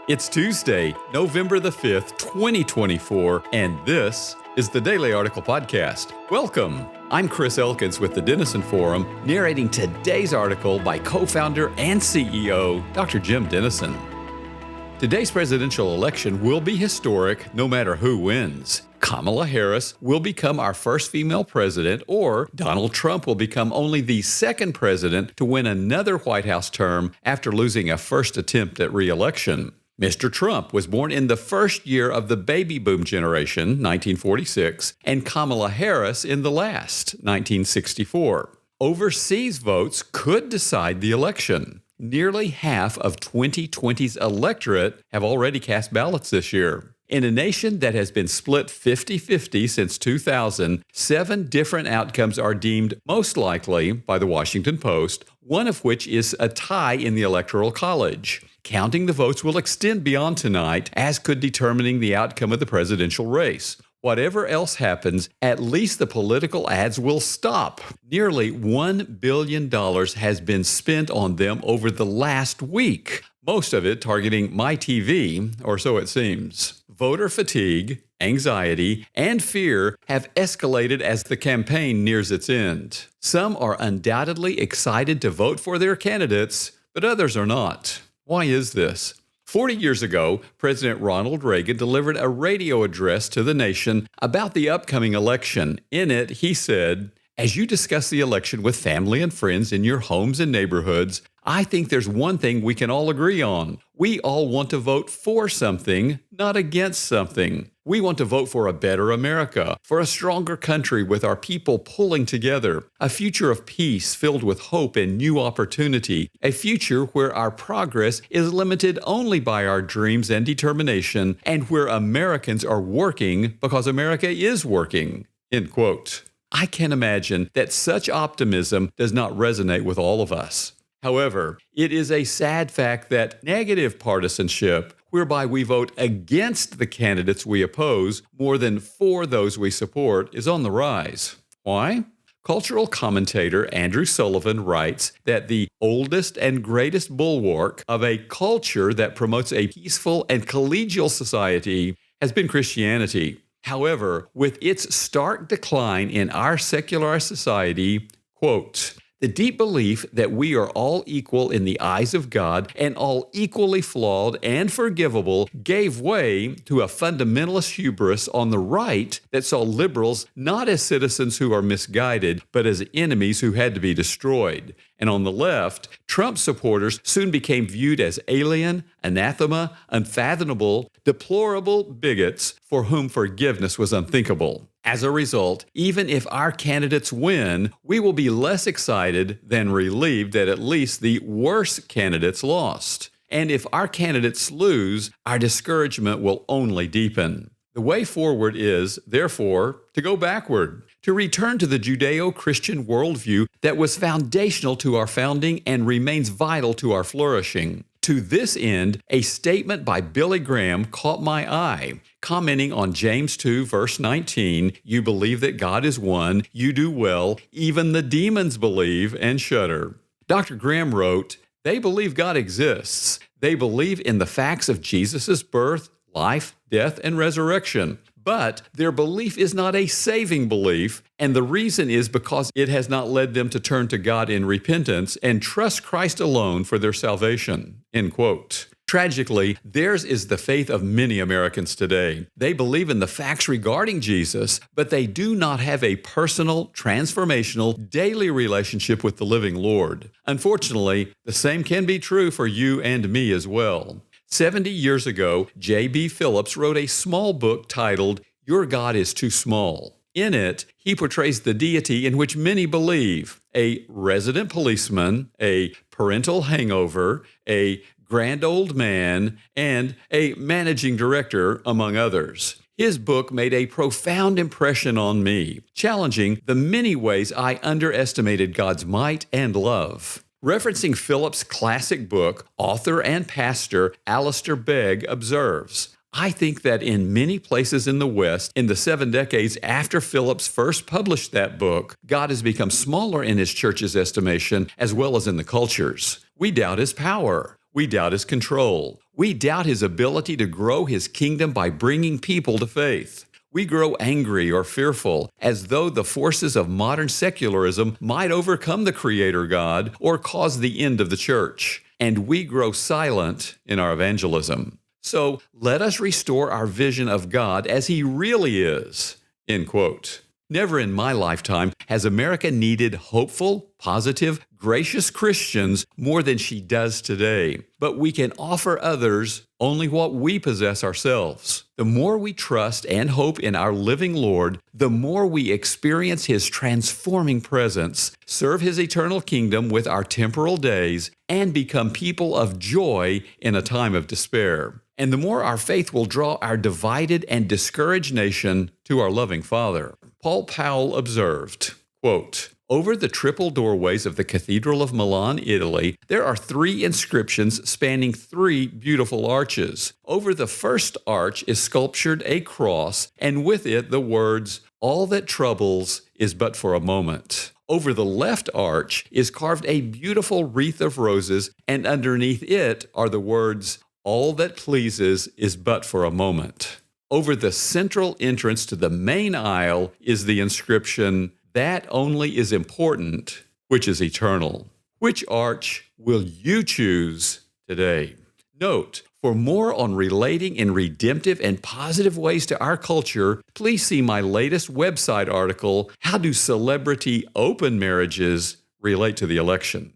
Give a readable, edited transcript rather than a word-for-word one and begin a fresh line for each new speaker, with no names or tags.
It's Tuesday, November the 5th, 2024, and this is the Daily Article Podcast. Welcome. I'm Chris Elkins with the Denison Forum, narrating today's article by co-founder and CEO, Dr. Jim Denison. Today's presidential election will be historic no matter who wins. Kamala Harris will become our first female president, or Donald Trump will become only the second president to win another White House term after losing a first attempt at re-election. Mr. Trump was born in the first year of the baby boom generation, 1946, and Kamala Harris in the last, 1964. Overseas votes could decide the election. Nearly half of 2020's electorate have already cast ballots this year. In a nation that has been split 50-50 since 2000, 7 different outcomes are deemed most likely by the Washington Post, one of which is a tie in the Electoral College. Counting the votes will extend beyond tonight, as could determining the outcome of the presidential race. Whatever else happens, at least the political ads will stop. Nearly $1 billion has been spent on them over the last week, most of it targeting my TV, or so it seems. Voter fatigue, anxiety, and fear have escalated as the campaign nears its end. Some are undoubtedly excited to vote for their candidates, but others are not. Why is this? 40 years ago, President Ronald Reagan delivered a radio address to the nation about the upcoming election. In it, he said, "As you discuss the election with family and friends in your homes and neighborhoods, I think there's one thing we can all agree on. We all want to vote for something, not against something. We want to vote for a better America, for a stronger country with our people pulling together, a future of peace filled with hope and new opportunity, a future where our progress is limited only by our dreams and determination, and where Americans are working because America is working." End quote. I can imagine that such optimism does not resonate with all of us. However, it is a sad fact that negative partisanship, whereby we vote against the candidates we oppose more than for those we support, is on the rise. Why? Cultural commentator Andrew Sullivan writes that the oldest and greatest bulwark of a culture that promotes a peaceful and collegial society has been Christianity. However, with its stark decline in our secularized society, quote, "The deep belief that we are all equal in the eyes of God and all equally flawed and forgivable gave way to a fundamentalist hubris on the right that saw liberals not as citizens who are misguided, but as enemies who had to be destroyed. And on the left, Trump supporters soon became viewed as alien, anathema, unfathomable, deplorable bigots for whom forgiveness was unthinkable. As a result, even if our candidates win, we will be less excited than relieved that at least the worst candidates lost. And if our candidates lose, our discouragement will only deepen. The way forward is, therefore, to go backward, to return to the Judeo-Christian worldview that was foundational to our founding and remains vital to our flourishing. To this end, a statement by Billy Graham caught my eye, commenting on James 2, verse 19, "You believe that God is one, you do well, even the demons believe and shudder." Dr. Graham wrote, "They believe God exists. They believe in the facts of Jesus' birth, life, death, and resurrection. But their belief is not a saving belief, and the reason is because it has not led them to turn to God in repentance and trust Christ alone for their salvation." End quote. Tragically, theirs is the faith of many Americans today. They believe in the facts regarding Jesus, but they do not have a personal, transformational, daily relationship with the living Lord. Unfortunately, the same can be true for you and me as well. 70 years ago, J.B. Phillips wrote a small book titled, "Your God is Too Small." In it, he portrays the deity in which many believe: a resident policeman, a parental hangover, a grand old man, and a managing director, among others. His book made a profound impression on me, challenging the many ways I underestimated God's might and love. Referencing Phillips' classic book, author and pastor Alistair Begg observes, I think that in many places in the West, in the 7 decades after Phillips first published that book, God has become smaller in his church's estimation as well as in the culture's. We doubt his power. We doubt his control. We doubt his ability to grow his kingdom by bringing people to faith. We grow angry or fearful, as though the forces of modern secularism might overcome the Creator God or cause the end of the church. And we grow silent in our evangelism. So let us restore our vision of God as he really is. End quote. Never in my lifetime has America needed hopeful, positive, gracious Christians more than she does today. But we can offer others only what we possess ourselves. The more we trust and hope in our living Lord, the more we experience his transforming presence, serve his eternal kingdom with our temporal days, and become people of joy in a time of despair. And the more our faith will draw our divided and discouraged nation to our loving Father. Paul Powell observed, quote, "Over the triple doorways of the Cathedral of Milan, Italy, there are 3 inscriptions spanning 3 beautiful arches. Over the first arch is sculptured a cross, and with it the words, 'All that troubles is but for a moment.' Over the left arch is carved a beautiful wreath of roses, and underneath it are the words, 'All that pleases is but for a moment.' Over the central entrance to the main aisle is the inscription, 'That only is important, which is eternal.' Which arch will you choose today?" Note, for more on relating in redemptive and positive ways to our culture, please see my latest website article, "How Do Celebrity Open Marriages Relate to the Election?"